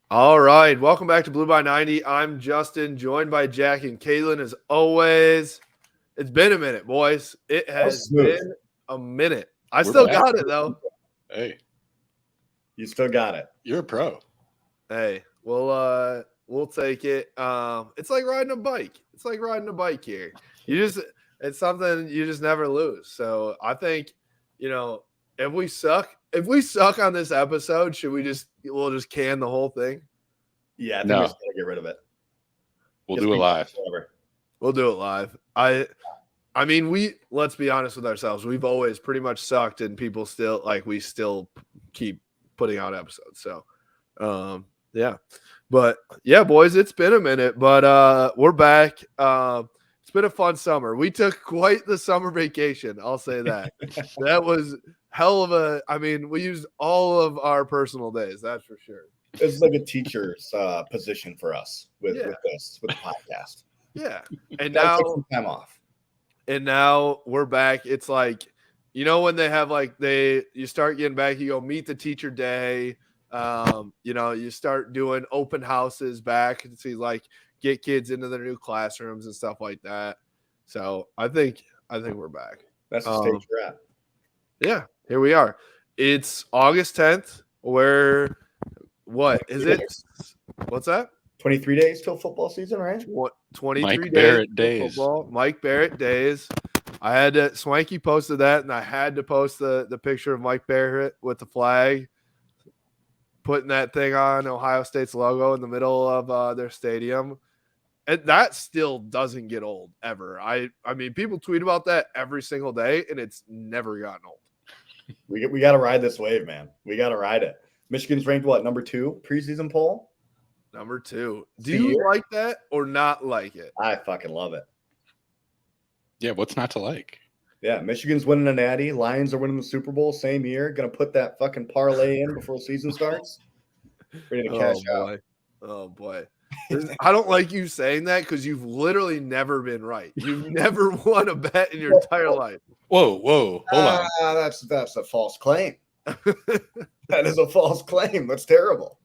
All right, welcome back to Blue by 90. I'm Justin, joined by Jack and Caitlin as always. It's been a minute, boys. It has been a minute. We're still back. Got it though. Hey, you still got it. You're a pro. Hey, we'll take it. It's like riding a bike. It's like riding a bike here. It's something you just never lose. So I think, if we suck on this episode, we'll just can the whole thing? Yeah, I think we just gotta get rid of it. We'll do it live. We'll do it live. I mean, let's be honest with ourselves. We've always pretty much sucked, and people still we still keep putting out episodes. So, yeah. But yeah, boys, it's been a minute, but we're back. It's been a fun summer. We took quite the summer vacation. I'll say that. That was hell of a. I mean, we used all of our personal days. That's for sure. It's like a teacher's position for us with the podcast. Yeah, and now take some time off. And now we're back. It's like, when they have you start getting back. You go meet the teacher day. You start doing open houses back and see get kids into their new classrooms and stuff like that. So I think we're back. That's the stage you're at. Yeah, here we are. It's August 10th. What is it? What's that? 23 days till football season, right? What 23 Mike days? Barrett days. Football. Mike Barrett days. I had to. Swanky posted that, and I had to post the picture of Mike Barrett with the flag, putting that thing on Ohio State's logo in the middle of their stadium. And that still doesn't get old ever. I mean, people tweet about that every single day, and it's never gotten old. We got to ride this wave, man. We got to ride it. Michigan's ranked number 2 preseason poll? Number 2. Do you like that or not like it? I fucking love it. Yeah, what's not to like? Yeah, Michigan's winning a natty. Lions are winning the Super Bowl same year. Gonna put that fucking parlay in before the season starts. Ready to cash out. Oh boy. I don't like you saying that because you've literally never been right. You've never won a bet in your entire life. Hold on. That's a false claim. That is a false claim. That's terrible.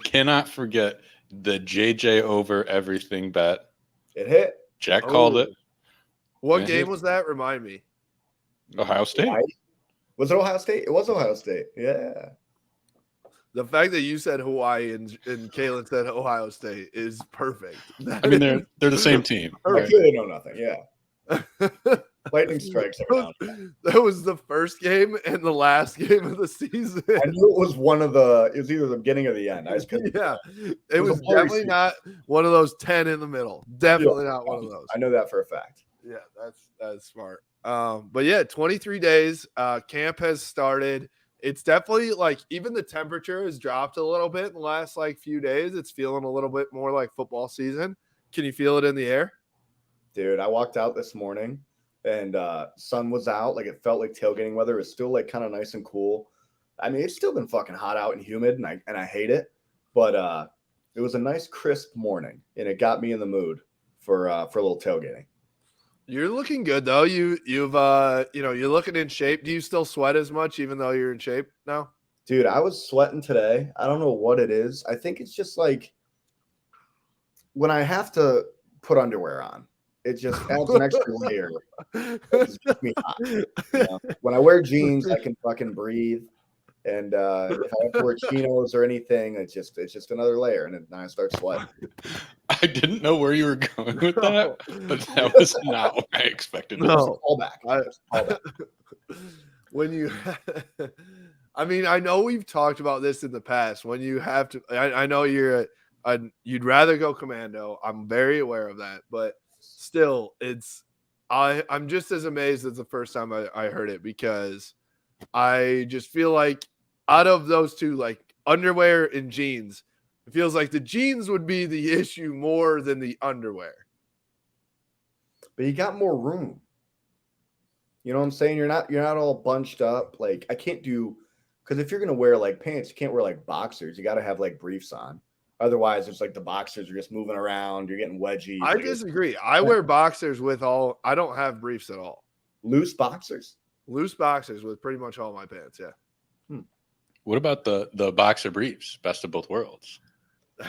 Cannot forget the JJ over everything bet. It hit. Jack called it. What game was that? Remind me. Ohio State. Was it Ohio State? It was Ohio State. Yeah. The fact that you said Hawaii and Kaylin said Ohio State is perfect. I mean, they're the same team. I really know nothing. Yeah. Lightning strikes every now and then. That was the first game and the last game of the season. I knew it was it was either the beginning or the end. I just couldn't. Yeah. It was definitely not one of those 10 in the middle. Definitely not one of those. I know that for a fact. Yeah, that's smart. But yeah, 23 days. Camp has started. It's definitely even the temperature has dropped a little bit in the last few days. It's feeling a little bit more like football season. Can you feel it in the air? Dude, I walked out this morning and sun was out. It felt like tailgating weather. It was still kind of nice and cool. I mean, it's still been fucking hot out and humid, and I hate it. But it was a nice crisp morning, and it got me in the mood for a little tailgating. You're looking good though. You're looking in shape. Do you still sweat as much even though you're in shape now? Dude, I was sweating today. I don't know what it is. I think it's just when I have to put underwear on, it just adds an extra layer. It just gets me hot. When I wear jeans, I can fucking breathe. And if I have to wear chinos or anything, it's just another layer, and then I start sweating. I didn't know where you were going with that, but that was not what I expected. No, all back. When you, I mean, I know we've talked about this in the past. When you have to, I know you'd rather go commando. I'm very aware of that, but still, I'm just as amazed as the first time I heard it, because I just feel like out of those two, underwear and jeans, it feels like the jeans would be the issue more than the underwear. But you got more room. You know what I'm saying? You're not all bunched up. I can't do, because if you're gonna wear pants, you can't wear boxers. You got to have briefs on. Otherwise, it's the boxers are just moving around. You're getting wedgie. I disagree. I wear boxers I don't have briefs at all. Loose boxers? Loose boxers with pretty much all my pants. Yeah. What about the boxer briefs? Best of both worlds.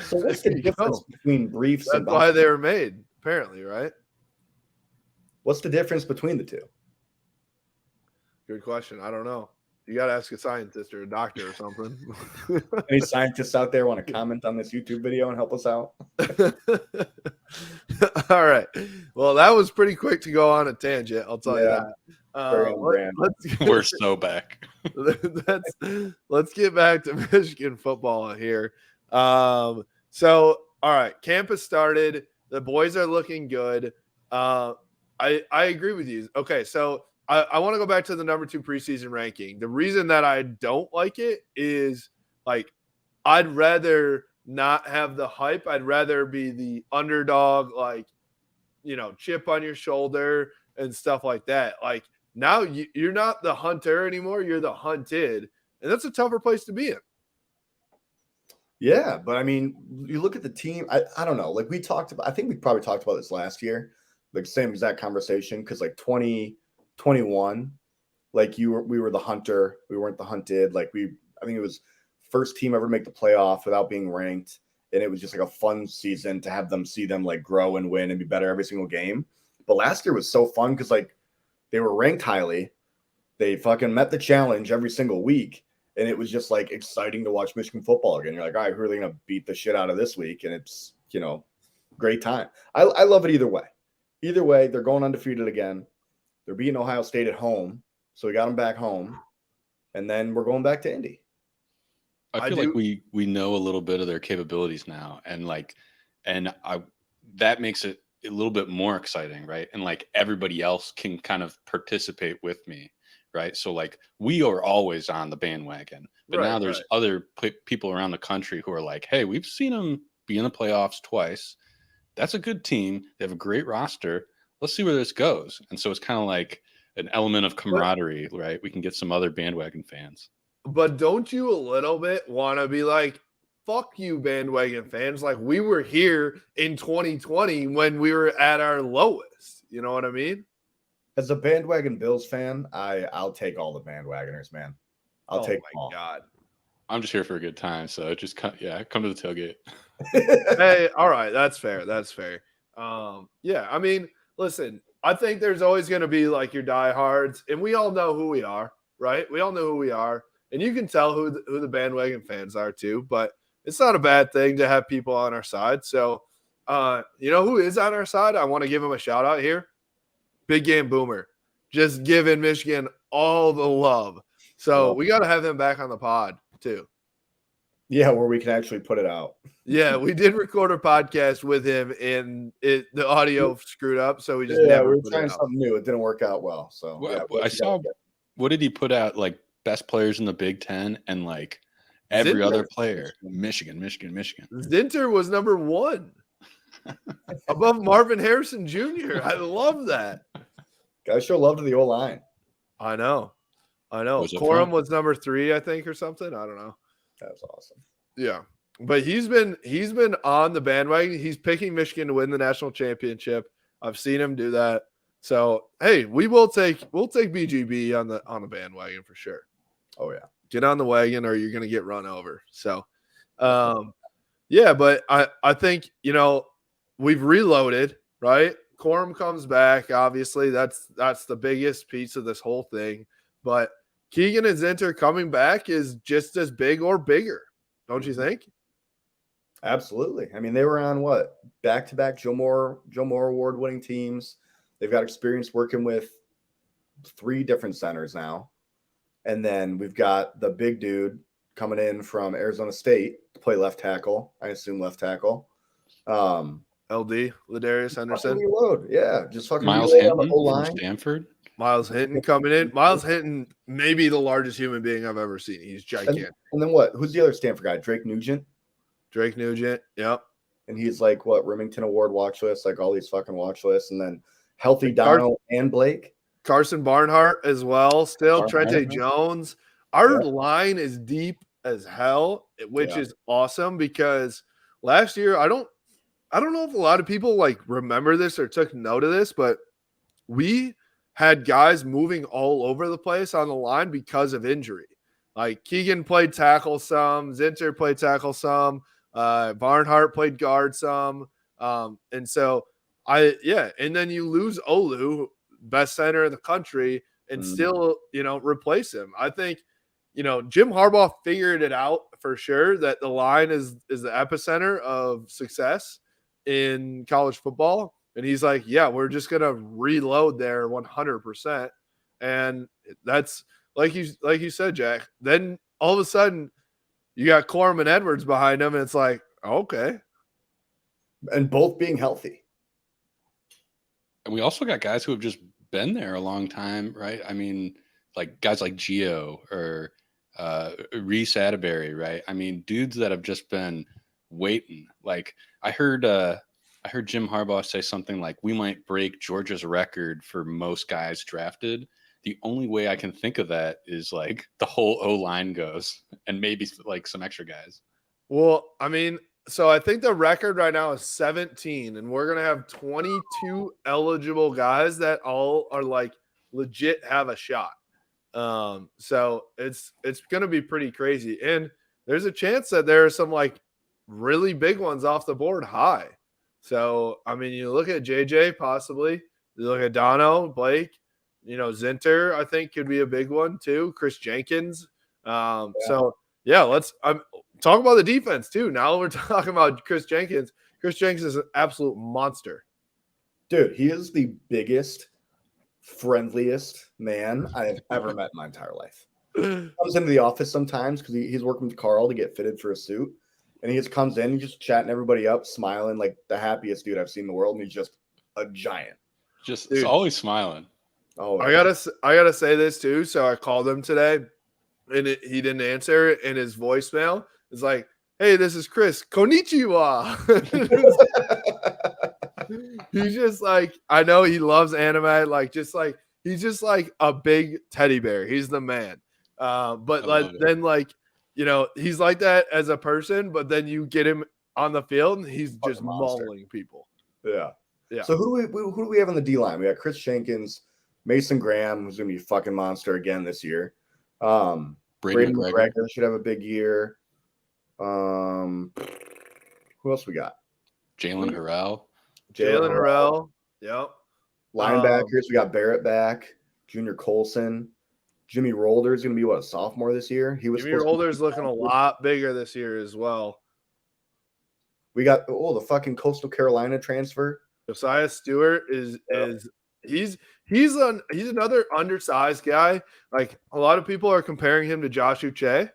So what's the difference between briefs That's and why boxer? they were made, apparently, right? What's the difference between the two? Good question. I don't know. You got to ask a scientist or a doctor or something. Any scientists out there want to comment on this YouTube video and help us out? All right. Well, that was pretty quick to go on a tangent. I'll tell you Yeah, that. very on brand. We're so back. Let's get back to Michigan football here. All right, camp has started. The boys are looking good. I agree with you. Okay, so I want to go back to the number 2 preseason ranking. The reason that I don't like it is like I'd rather not have the hype. I'd rather be the underdog, like, chip on your shoulder and stuff like that. Like now you're not the hunter anymore. You're the hunted. And that's a tougher place to be in. Yeah, but I mean, you look at the team. I don't know. Like I think we probably talked about this last year, like same exact conversation. Because like 2021, like we were the hunter. We weren't the hunted. Like I think it was first team ever make the playoff without being ranked, and it was just like a fun season to have them see them like grow and win and be better every single game. But last year was so fun because like they were ranked highly. They fucking met the challenge every single week. And it was just like exciting to watch Michigan football again. You're like, all right, who are they going to beat the shit out of this week? And it's, great time. I love it either way. Either way, they're going undefeated again. They're beating Ohio State at home. So we got them back home. And then we're going back to Indy. I feel like we know a little bit of their capabilities now. And that makes it a little bit more exciting, right? And like everybody else can kind of participate with me. Right. So like we are always on the bandwagon, but now there's other people around the country who are like, hey, we've seen them be in the playoffs twice. That's a good team. They have a great roster. Let's see where this goes. And so it's kind of like an element of camaraderie, right? We can get some other bandwagon fans. But don't you a little bit want to be like, fuck you, bandwagon fans. Like we were here in 2020 when we were at our lowest. You know what I mean? As a bandwagon Bills fan, I'll take all the bandwagoners, man. I'll take them all. God. I'm just here for a good time, so just come to the tailgate. Hey, all right, that's fair. That's fair. Yeah, I mean, listen, I think there's always going to be like your diehards, and we all know who we are, right? We all know who we are, and you can tell who the bandwagon fans are too. But it's not a bad thing to have people on our side. So, who is on our side? I want to give him a shout out here. Big Game Boomer, just giving Michigan all the love. So we got to have him back on the pod too. Yeah, where we can actually put it out. Yeah, we did record a podcast with him, and the audio screwed up, so we just we were trying something new. It didn't work out well. So I saw what did he put out? Like best players in the Big Ten, and like every other player, Michigan. Zinter was number 1. Above Marvin Harrison Jr. I love that. Guys show love to the O-line. I know. Corum was number 3, I think, or something. I don't know. That's awesome. Yeah. But he's been on the bandwagon. He's picking Michigan to win the national championship. I've seen him do that. So hey, we'll take BGB on the bandwagon for sure. Oh yeah. Get on the wagon or you're gonna get run over. So yeah, but I think we've reloaded, right? Corum comes back. Obviously, that's the biggest piece of this whole thing. But Keegan and Zinter coming back is just as big or bigger, don't you think? Absolutely. I mean, they were on what? Back-to-back Joe Moore award-winning teams. They've got experience working with 3 different centers now. And then we've got the big dude coming in from Arizona State to play left tackle. I assume left tackle. LD, Ladarius Henderson. Reload. Yeah, just fucking Miles Hinton from Stanford. Miles Hinton coming in. Miles Hinton may be the largest human being I've ever seen. He's gigantic. And then what? Who's the other Stanford guy? Drake Nugent. Yep. And he's like what? Remington Award watch list, like all these fucking watch lists. And then healthy Donald and Blake. Carson Barnhart as well. Still Trente Jones. Our line is deep as hell, which is awesome because last year I don't know if a lot of people like remember this or took note of this, but we had guys moving all over the place on the line because of injury. Like Keegan played tackle some, Zinter played tackle some, Barnhart played guard some. And so and then you lose Olu, best center in the country, and still, replace him. I think, Jim Harbaugh figured it out for sure that the line is the epicenter of success in college football. And he's like, yeah, we're just going to reload there 100%. And that's like you said, Jack. Then all of a sudden you got Corman Edwards behind him, and it's like, okay. And both being healthy. And we also got guys who have just been there a long time, right? I mean, like guys like Gio or Reese Atterbury, right? I mean, dudes that have just been waiting. Like I heard Jim Harbaugh say something like, we might break Georgia's record for most guys drafted. The only way I can think of that is like the whole O-line goes and maybe like some extra guys. Well, I mean, so I think the record right now is 17, and we're going to have 22 eligible guys that all are like legit have a shot. So it's going to be pretty crazy. And there's a chance that there are some like really big ones off the board high. So, I mean, you look at JJ possibly, you look at Dono, Blake, Zinter, I think could be a big one too. Chris Jenkins. So yeah, let's talk about the defense too. Now we're talking about Chris Jenkins. Chris Jenkins is an absolute monster. Dude, he is the biggest, friendliest man I have ever met in my entire life. He comes into the office sometimes because he's working with Carl to get fitted for a suit. And he just comes in, he's just chatting everybody up, smiling like the happiest dude I've seen in the world. And he's just a giant. It's always smiling. Oh, I gotta say this too. So I called him today, and he didn't answer. And his voicemail is like, "Hey, this is Chris. Konnichiwa." He's just like, I know he loves anime. Like, he's just like a big teddy bear. He's the man. But he's like that as a person. But then you get him on the field, and he's just mauling people. Yeah. So who do we have on the D line? We got Chris Jenkins, Mason Graham, who's gonna be a fucking monster again this year. Brady McGregor should have a big year. Who else we got? Jalen Harrell. Yep. Linebackers, we got Barrett back. Junior Colson. Jimmy Rolder is going to be a sophomore this year. Jimmy Rolder's looking a lot bigger this year as well. We got the fucking Coastal Carolina transfer. Josiah Stewart he's another undersized guy. Like a lot of people are comparing him to Josh Uche,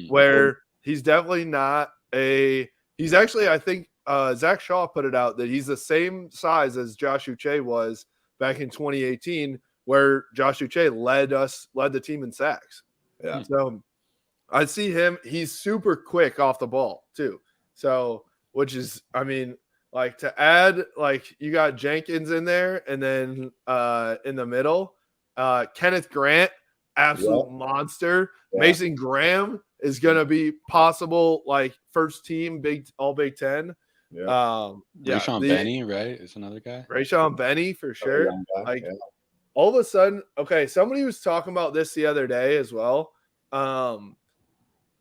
where he's definitely not he's actually, I think Zach Shaw put it out that he's the same size as Josh Uche was back in 2018, where Josh Uche led the team in sacks. Yeah. So I see him. He's super quick off the ball too. So, which is, I mean, like to add, like you got Jenkins in there, and then in the middle, Kenneth Grant, absolute monster. Yeah. Mason Graham is going to be possible, like first team all Big Ten. Yeah. Rayshawn Benny, right, is another guy. Rayshawn Benny for sure. All of a sudden, okay, somebody was talking about this the other day as well.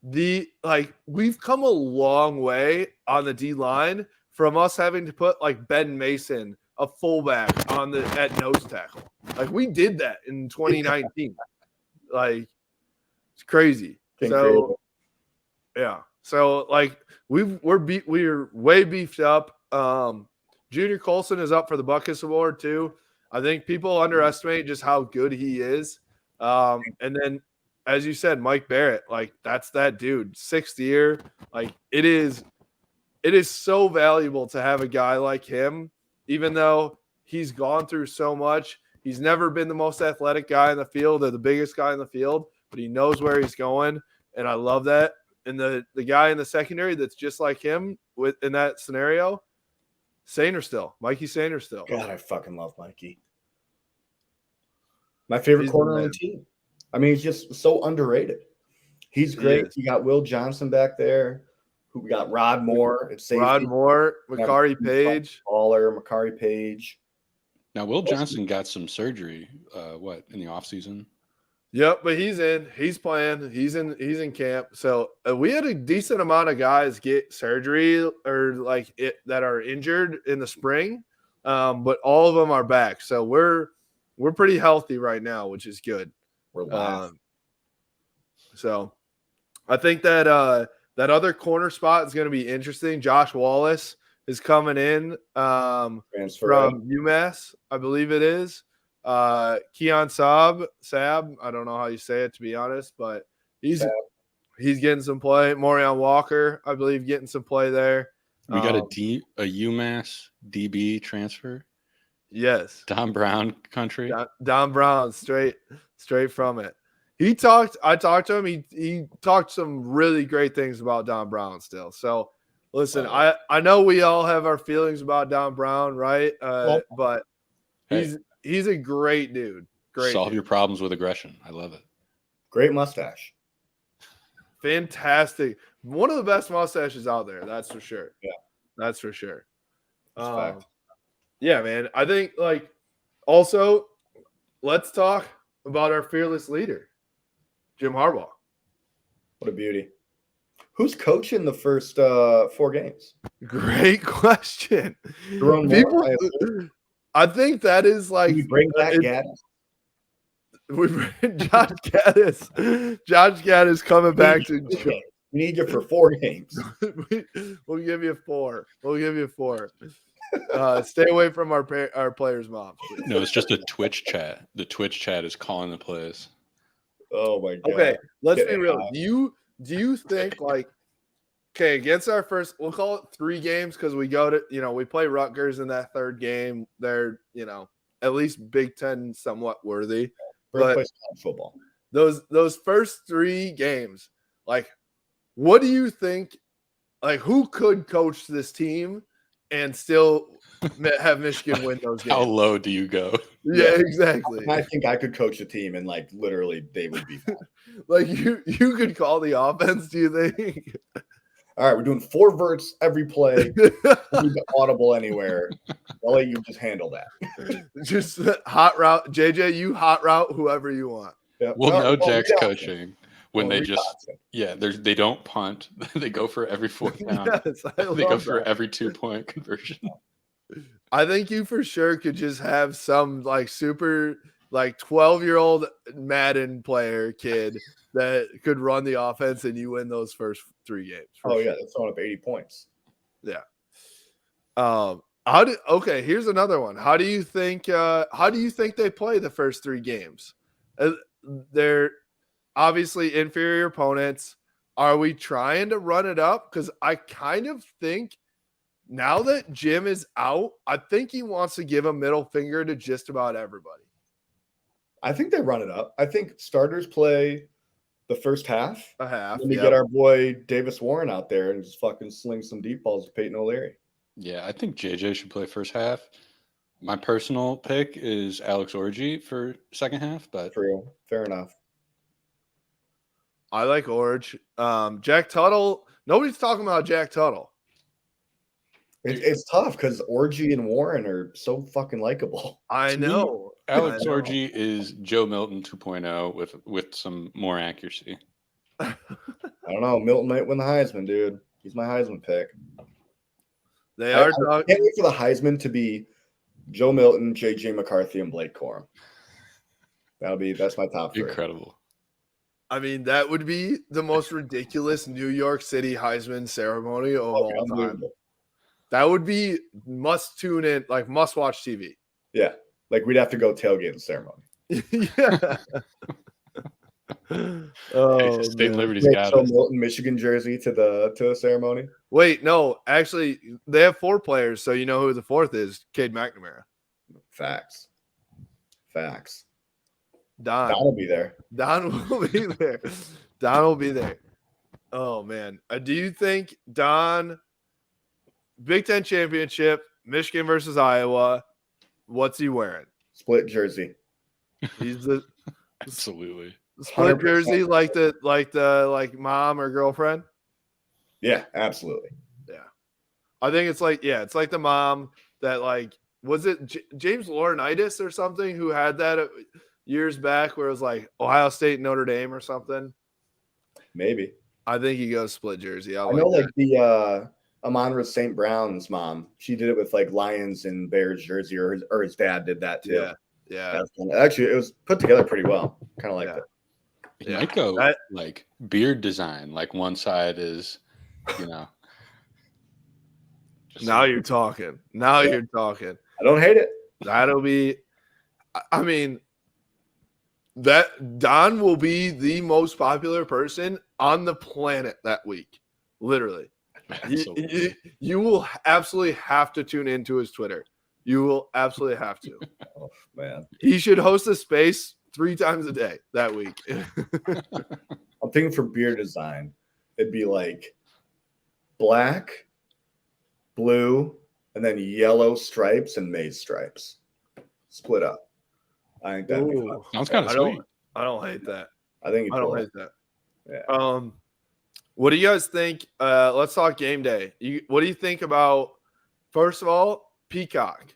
We've come a long way on the D line from us having to put like Ben Mason, a fullback, at nose tackle. Like we did that in 2019. Like it's crazy. Yeah. So like we're way beefed up. Junior Colson is up for the Buckus Award too. I think people underestimate just how good he is. And then, as you said, Mike Barrett, like that's that dude, 6th year. Like it is so valuable to have a guy like him, even though he's gone through so much. He's never been the most athletic guy in the field or the biggest guy in the field, but he knows where he's going. And I love that. And the guy in the secondary that's just like him in that scenario, Mikey Sainristil. God, I fucking love Mikey. My favorite corner on the team. I mean, he's just so underrated. He's great. You got Will Johnson back there. We got Rod Moore. Makari Page. Makari Page. Now, Will Johnson got some surgery, in the offseason? Yep, but he's in. He's playing. He's in camp. So we had a decent amount of guys get surgery or that are injured in the spring, but all of them are back. So we're pretty healthy right now, which is good. We're live. So I think that that other corner spot is going to be interesting. Josh Wallace is coming in from UMass, I believe it is. Keon Sab, I don't know how you say it, to be honest, but he's getting some play. Morion Walker, I believe, getting some play there. We got a UMass DB transfer. Yes, Don Brown country. Don Brown, straight from it. I talked to him. He talked some really great things about Don Brown still. So listen, I know we all have our feelings about Don Brown, right? But he's a great dude. Solve your problems with aggression. I love it. Great mustache. Fantastic. One of the best mustaches out there. That's for sure. Yeah, that's for sure. Respect. Yeah, man. I think also let's talk about our fearless leader, Jim Harbaugh. What a beauty. Who's coaching the first 4 games? Great question. I think that is we bring back Gaddis. We bring Josh Gaddis. Josh Gaddis coming back to. We need you for 4 games. We'll give you 4. Stay away from our players' moms. Please. No, it's just a Twitch chat. The Twitch chat is calling the plays. Oh my god. Okay, let's be real. Do you think against our first, we'll call it 3 games because we go to we play Rutgers in that 3rd game. They're at least Big Ten somewhat worthy. But football. Those first 3 games, what do you think? Who could coach this team and still have Michigan win those games? How low do you go? Yeah, exactly. I think I could coach a team and literally they would be fine. You could call the offense, do you think? All right, we're doing 4 verts every play. Audible anywhere. I'll let you just handle that. Just hot route. JJ, you hot route whoever you want. Yep. We'll know Jack's coaching when they they don't punt. They go for every 4th down. Yes, they go for every 2-point conversion. I think you for sure could just have some super 12-year-old Madden player kid that could run the offense and you win those first 3 games. Yeah, that's throwing up 80 points. Yeah. Here's another one. How do you think they play the first 3 games? They're obviously inferior opponents. Are we trying to run it up? Because I kind of think now that Jim is out, I think he wants to give a middle finger to just about everybody. I think they run it up. I think starters play the first half. A half. And we get our boy Davis Warren out there and just fucking sling some deep balls to Peyton O'Leary. Yeah, I think JJ should play first half. My personal pick is Alex Orji for second half, but true. Fair enough. I like Orge. Jack Tuttle. Nobody's talking about Jack Tuttle. It's tough because Orji and Warren are so fucking likable. I know. Alex Orji is Joe Milton 2.0 with some more accuracy. I don't know. Milton might win the Heisman, dude. He's my Heisman pick. They are. I can't wait for the Heisman to be Joe Milton, JJ McCarthy, and Blake Corum. That's my top 3. Incredible. I mean, that would be the most ridiculous New York City Heisman ceremony of all time. That would be must tune in, must watch TV. Yeah. We'd have to go tailgate the ceremony. Yeah. State Liberty's got Joe Milton Michigan jersey to the ceremony. Wait, no, actually, they have 4 players, so you know who the 4th is? Cade McNamara. Facts. Don will be there. Don will be there. Oh man, do you think Don? Big Ten championship, Michigan versus Iowa. What's he wearing? Split jersey. He's the absolutely split 100%. Jersey, like mom or girlfriend. Yeah, absolutely. Yeah, I think it's like the mom that was it James Laurinaitis or something who had that years back where it was like Ohio State, Notre Dame or something. Maybe. I think he goes split jersey. I know like the Amon-Ra St. Brown's mom. She did it with like Lions and Bears jersey, or his dad did that too. Yeah. Actually, it was put together pretty well. Kind of liked it. You might go like beard design. Like one side is, Now you're talking. You're talking. I don't hate it. That'll be. I mean, that Don will be the most popular person on the planet that week. Literally, you will absolutely have to tune into his Twitter. You will absolutely have to. Oh man, he should host a space 3 times a day that week. I'm thinking for beer design, it'd be like black, blue, and then yellow stripes and maize stripes, split up. I think that'd be fun. Sounds kind of sweet. I don't hate that. I think I don't hate that. Yeah. What do you guys think? Let's talk game day. What do you think about? First of all, Peacock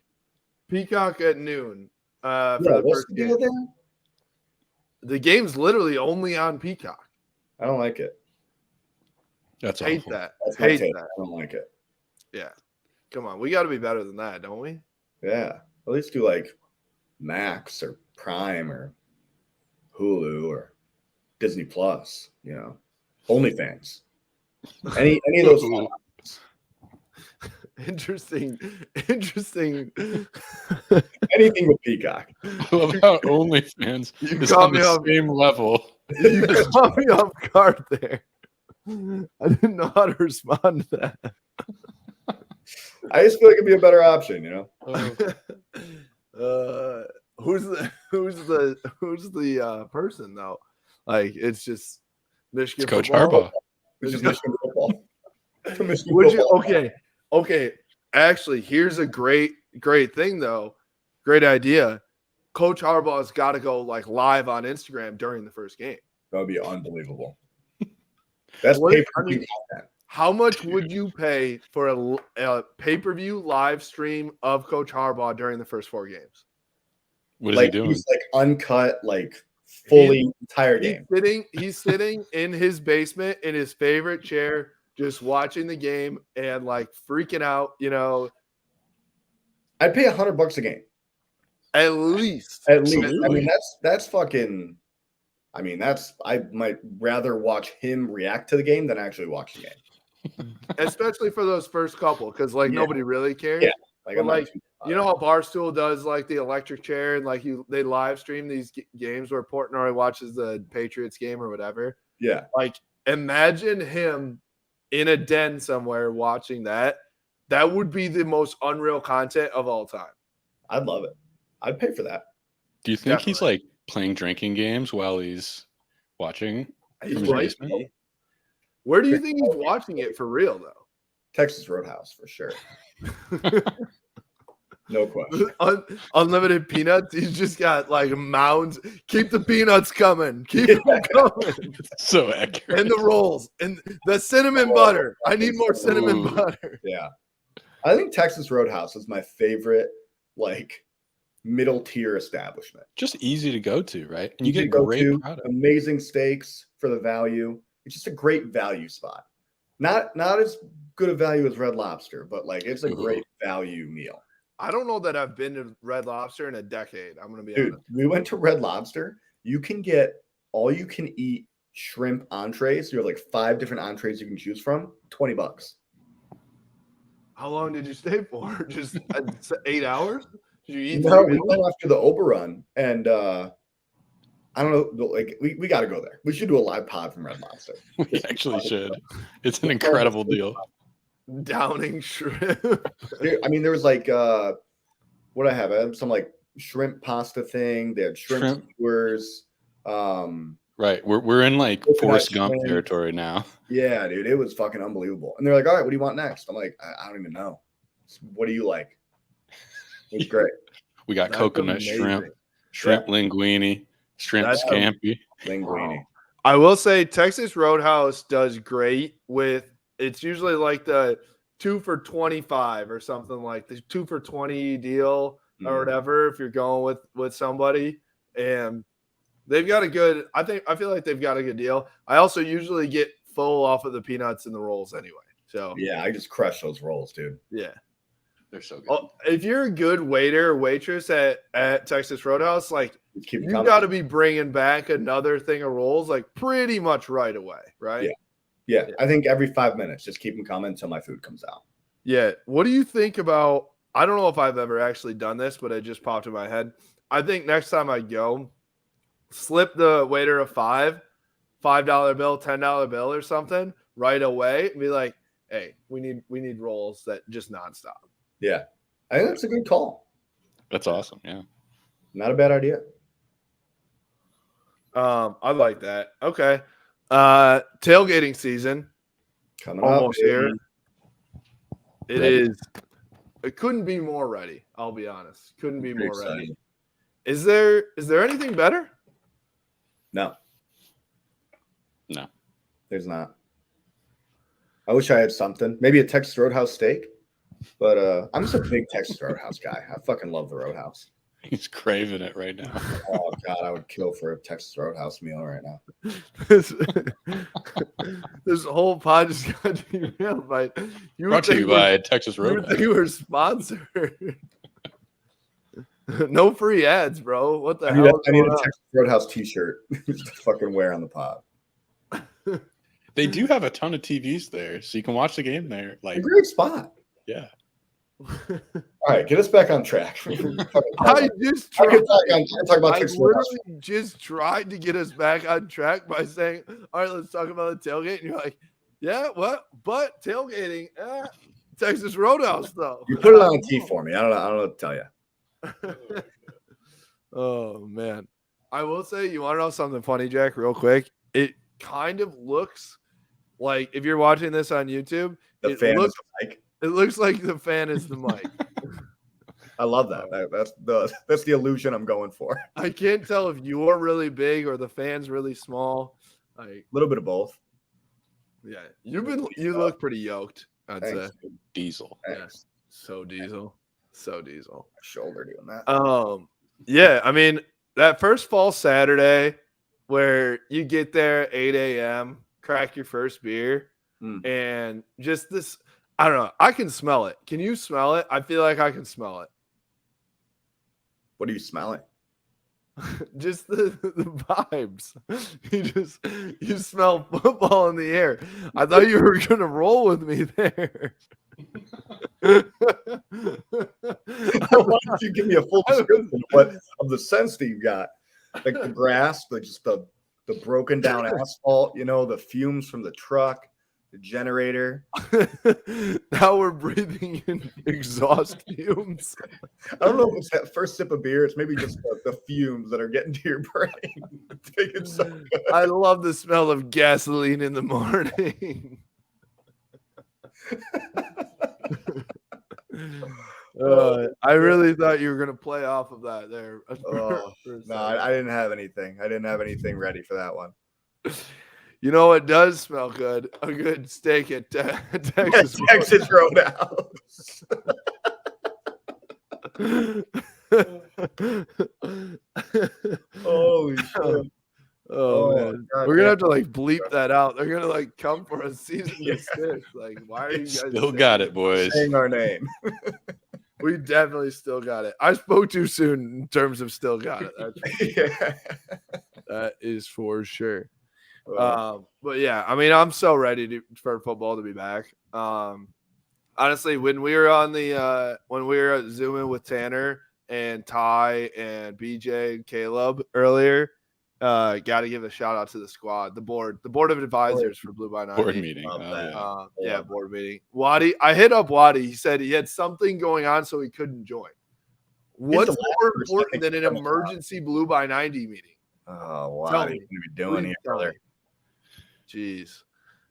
at noon. For the what's first the game. deal there? The game's literally only on Peacock. I don't like it. That's hate awful. that. That's hate that. that. I don't like it. Yeah. Come on, we got to be better than that, don't we? Yeah. At least do like Max or Prime or Hulu or Disney Plus. OnlyFans. Any of those. Interesting. Anything with Peacock. I love how OnlyFans is on the same level. You caught me off guard there. I didn't know how to respond to that. I just feel like it'd be a better option, Who's the person though? Like it's just Michigan. It's Coach football. Harbaugh. It's just Michigan football. Would you? Okay. Actually, here's a great thing though. Great idea. Coach Harbaugh's got to go like live on Instagram during the first game. That would be unbelievable. That's pay-per-view content. How much would you pay for a pay-per-view live stream of Coach Harbaugh during the first 4 games? What is he doing? He's like uncut, like fully entire game. He's sitting in his basement in his favorite chair, just watching the game and like freaking out, I'd pay $100 a game. At least. I mean, that's fucking. I mean, I might rather watch him react to the game than actually watch the game. Especially for those first couple, because nobody really cares. Yeah, how Barstool does like the electric chair and like they live stream these games where Portnoy watches the Patriots game or whatever. Yeah, like imagine him in a den somewhere watching that. That would be the most unreal content of all time. I'd love it. I'd pay for that. Do you think he's like playing drinking games while he's watching from his basement? Where do you think he's watching it for real, though? Texas Roadhouse, for sure. No question. Unlimited peanuts. He's just got like mounds. Keep the peanuts coming. Keep them coming. So accurate. And the rolls. And the cinnamon butter. I need more cinnamon butter. Yeah. I think Texas Roadhouse is my favorite, like, middle tier establishment. Just easy to go to, right? And you get great product. Amazing steaks for the value. It's just a great value spot. Not as good a value as Red Lobster, but like it's a great value meal. I don't know that I've been to Red Lobster in a decade. I'm gonna be honest. We went to Red Lobster. You can get all you can eat shrimp entrees. You have like 5 different entrees you can choose from. $20. How long did you stay for? Just 8 hours? Did you eat? No, we went after the Oberon, and I don't know. Like we got to go there. We should do a live pod from Red Lobster. We actually should. It's an incredible deal. Downing shrimp. I mean, there was like what I have some like shrimp pasta thing. They had shrimp skewers. Right. We're in like Forrest Gump territory now. Yeah, dude. It was fucking unbelievable. And they're like, all right, what do you want next? I'm like, I don't even know. What do you like? It's great. We got coconut shrimp linguine, shrimp scampi. Linguine. I will say Texas Roadhouse does great with, it's usually like the 2 for $25 or something like the 2 for $20 deal or whatever if you're going with somebody. and they've got a good. I feel like they've got a good deal. I also usually get full off of the peanuts and the rolls anyway. So yeah, I just crush those rolls, dude. Yeah, they're so good. Oh, if you're a good waiter or waitress at Texas Roadhouse, like you got to be bringing back another thing of rolls, like pretty much right away, right? Yeah. I think every 5 minutes, just keep them coming until my food comes out. Yeah. What do you think about? I don't know if I've ever actually done this, but it just popped in my head. I think next time I go, slip the waiter a $5 bill, $10 bill or something right away and be like, hey, we need rolls that just nonstop. Yeah. I think that's a good call. That's awesome. Yeah. Not a bad idea. I like that. Okay. Tailgating season coming almost up here. It is. It couldn't be more ready. I'll be honest. Couldn't be more ready. Is there anything better? No. No. There's not. I wish I had something. Maybe a Texas Roadhouse steak. But I'm just a big Texas Roadhouse guy. I fucking love the Roadhouse. He's craving it right now. Oh, God, I would kill for a Texas Roadhouse meal right now. This whole pod just got derailed by you. Brought to you by Texas Roadhouse. You were sponsored. No free ads, bro. What the hell? I need a Texas Roadhouse t-shirt to fucking wear on the pod. They do have a ton of TVs there, so you can watch the game there. Like a great spot. Yeah. All right, get us back on track. I just tried. I literally just tried to get us back on track by saying, "All right, let's talk about the tailgate." And you're like, "Yeah, what? But tailgating, Texas Roadhouse, though." You put it on a tee for me. I don't know what to tell you. Oh man, I will say, you want to know something funny, Jack? Real quick, it kind of looks like if you're watching this on YouTube, it looks like the fan is the mic. I love that. That's the illusion I'm going for. I can't tell if you're really big or the fan's really small. Like a little bit of both. Yeah, you look pretty yoked. I'd say diesel. Yes, so diesel. Shoulder doing that. Yeah. I mean, that first fall Saturday where you get there at 8 a.m., crack your first beer, and just this. I don't know. I can smell it. Can you smell it? I feel like I can smell it. What are you smelling? Just the vibes. You smell football in the air. I thought you were gonna roll with me there. Why don't you give me a full description of the sense that you got? Like the grass, but just the broken down asphalt, the fumes from the truck. The generator. Now we're breathing in exhaust fumes. I don't know if it's that first sip of beer. It's maybe just the fumes that are getting to your brain. It's so good. I love the smell of gasoline in the morning. I really thought you were going to play off of that there. No, I didn't have anything. I didn't have anything ready for that one. You know what does smell good? A good steak at Texas Roadhouse. Holy shit. Oh man. God, we're gonna have to bleep that out. They're gonna come for a season of six. Why are you guys still got it, boys? Saying our name. We definitely still got it. I spoke too soon in terms of still got it. That is for sure. But yeah, I mean, I'm so ready for football to be back. Honestly, when we were zooming with Tanner and Ty and BJ and Caleb earlier, got to give a shout out to the squad, the board of advisors for Blue by 90. Board meeting. Board meeting. Waddy, I hit up Waddy. He said he had something going on, so he couldn't join. What's more important than an emergency Blue by 90 meeting? Oh, what are you going to be doing here, brother? Jeez.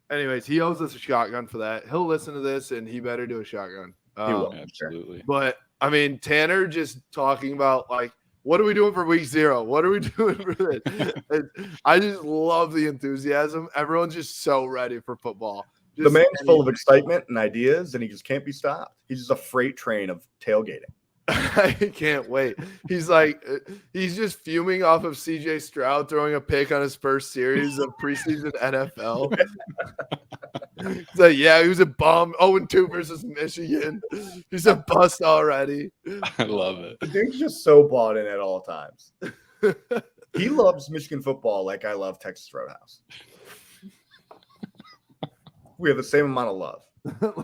Anyways, he owes us a shotgun for that. He'll listen to this, and he better do a shotgun. He will, absolutely. But, I mean, Tanner just talking about, what are we doing for week 0? What are we doing for this? I just love the enthusiasm. Everyone's just so ready for football. The man's full of excitement and ideas, and he just can't be stopped. He's just a freight train of tailgating. I can't wait. He's like, he's just fuming off of CJ Stroud throwing a pick on his first series of preseason NFL. He's like, yeah, he was a bum. 0-2 versus Michigan. He's a bust already. I love it. The dude's just so bought in at all times. He loves Michigan football like I love Texas Roadhouse. We have the same amount of love.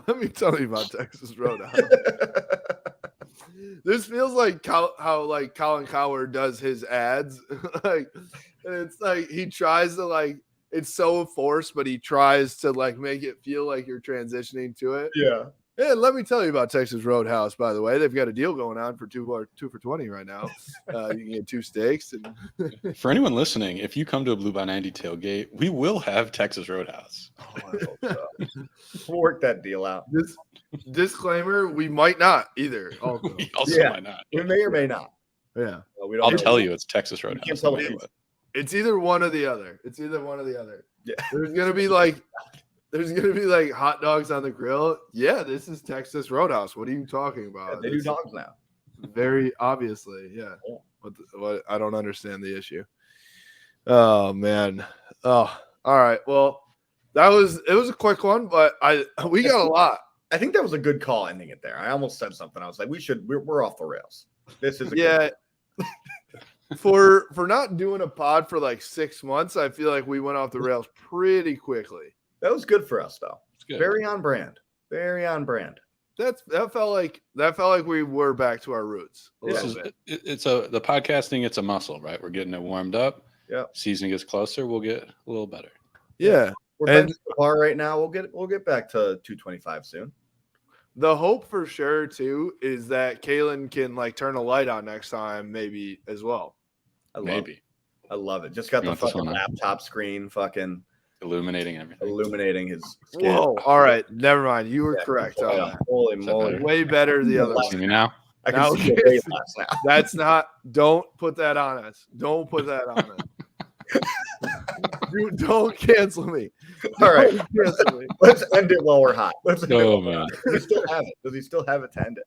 Let me tell you about Texas Roadhouse. This feels like how like Colin Cowherd does his ads. Like, and it's like he tries to like, it's so forced, but he tries to like make it feel like you're transitioning to it. Yeah. And let me tell you about Texas Roadhouse, by the way. They've got a deal going on for 2 for $20 right now. You can get 2 steaks. And For anyone listening, if you come to a Blue by 90 tailgate, we will have Texas Roadhouse. Oh, I hope so. We'll work that deal out. This disclaimer, we might not either. Also. We also might not. We may or may not. Yeah. We I'll tell you, it's Texas Roadhouse. can't tell no me. matter what. It's either one or the other. It's either one or the other. Yeah. There's gonna be like hot dogs on the grill. Yeah, this is Texas Roadhouse. What are you talking about? They do dogs now. Very obviously, yeah. Yeah. What I don't understand the issue. Oh man. Oh, all right. Well, it was a quick one, but we got a lot. I think that was a good call ending it there. I almost said something. I was like, we're off the rails. This is For not doing a pod for like 6 months, I feel like we went off the rails pretty quickly. That was good for us though. It's good. Very on brand. Very on brand. That felt like we were back to our roots. The podcasting. It's a muscle, right? We're getting it warmed up. Yeah. Season gets closer, we'll get a little better. Yeah. We're back to the bar right now. We'll get back to 225 soon. The hope for sure too is that Kalen can like turn a light on next time, maybe as well. I love it. Just got the fucking laptop screen, fucking illuminating everything. Illuminating his skin. Whoa! All right, never mind. You were correct. Holy moly! Way better the other See me now. I can see the face now. That's not. Don't put that on us. Don't put that on us. Don't cancel me. All right, cancel me. Let's end it while we're hot. Let's end it. Man. Does he still have it? Does he still have it to end it?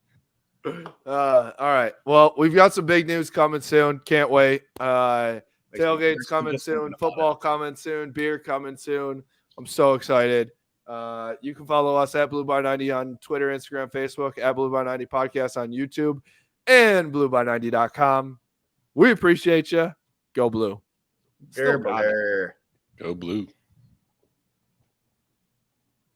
All right. Well, we've got some big news coming soon. Can't wait. Tailgates coming soon. Football coming soon. Beer coming soon. I'm so excited. You can follow us at Blue by 90 on Twitter, Instagram, Facebook, at Blue by 90 Podcast on YouTube, and blueby90.com. We appreciate you. Go Blue. Go Blue. Go Blue.